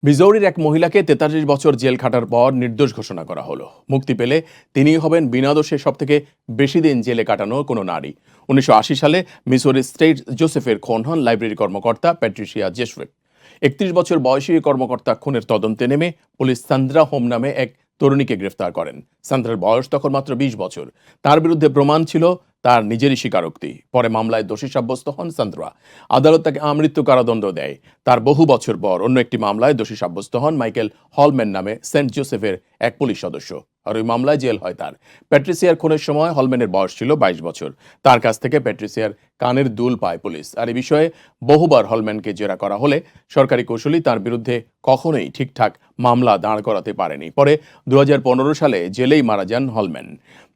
মিজৌরির এক মহিলাকে ৪৩ বছর জেল খাটার পর নির্দোষ ঘোষণা করা হলো। মুক্তি পেলে তিনিই হবেন বিনা দোষে সবথেকে বেশি দিন জেলে কাটানো কোনো নারী। ১৯৮০ সালে মিসৌরি স্টেট জোসেফের খুন হন লাইব্রেরি কর্মকর্তা প্যাট্রিশিয়া জেসুইক। ৩১ বছর বয়সী এই কর্মকর্তা খুনের তদন্তে নেমে পুলিশ সান্দ্রা হোম নামে এক তরুণীকে গ্রেফতার করেন। সান্দ্রার বয়স তখন মাত্র ২০ বছর। তার বিরুদ্ধে প্রমাণ ছিল তার নিজেরই স্বীকারোক্তি। পরে মামলায় দোষী সাব্যস্ত হন সান্দ্রা। আদালত তাকে আমৃত্যু কারাদণ্ড দেয়। তার বহু বছর পর অন্য একটি মামলায় দোষী সাব্যস্ত হন মাইকেল হলম্যান নামে সেন্ট জোসেফের এক পুলিশ সদস্য। আর ওই মামলায় জেল হয় তার। প্যাট্রিসিয়ার খুনের সময় হলম্যানের বয়স ছিল ২২ বছর। তার কাছ থেকে প্যাট্রিসিয়ার কানের দুল পায় পুলিশ। আর এই বিষয়ে বহুবার হলম্যানকে জেরা করা হলে সরকারি কৌশলী তার বিরুদ্ধে কখনোই ঠিকঠাক মামলা দাঁড় করাতে পারেনি। পরে ২০১৫ সালে জেলেই মারা যান হলম্যান।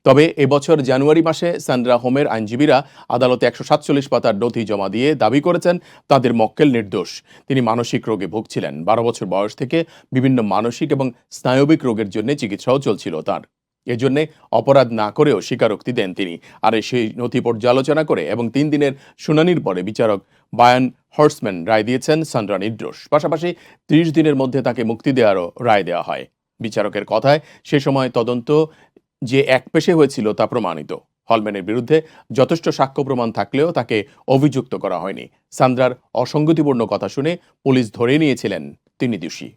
তবে এবছর জানুয়ারি মাসে সান্দ্রা হোমের আইনজীবীরা আদালতে ১৪৭ পাতার নথি জমা দিয়ে দাবি করেছেন তাদের মক্কেল নির্দোষ। তিনি মানসিক রোগে ভুগছিলেন। ১২ বছর বয়স থেকে বিভিন্ন মানসিক এবং স্নায়বিক রোগের জন্য চিকিৎসাও চলছিল তার। এজন্য অপরাধ না করেও স্বীকারোক্তি দেন তিনি। আর সেই নথি পর্যালোচনা করে এবং ৩ দিনের শুনানির পরে বিচারক বায়ান হর্সম্যান রায় দিয়েছেন সান্দ্রা নির্দোষ। পাশাপাশি ৩০ দিনের মধ্যে তাকে মুক্তি দেওয়ারও রায় দেওয়া হয়। বিচারকের কথায় সে সময় তদন্ত যে একপেশে হয়েছিল তা প্রমাণিত। হলম্যানের বিরুদ্ধে যথেষ্ট সাক্ষ্য প্রমাণ থাকলেও তাকে অভিযুক্ত করা হয়নি। সান্দ্রার অসঙ্গতিপূর্ণ কথা শুনে পুলিশ ধরে নিয়েছিলেন তিনি দোষী।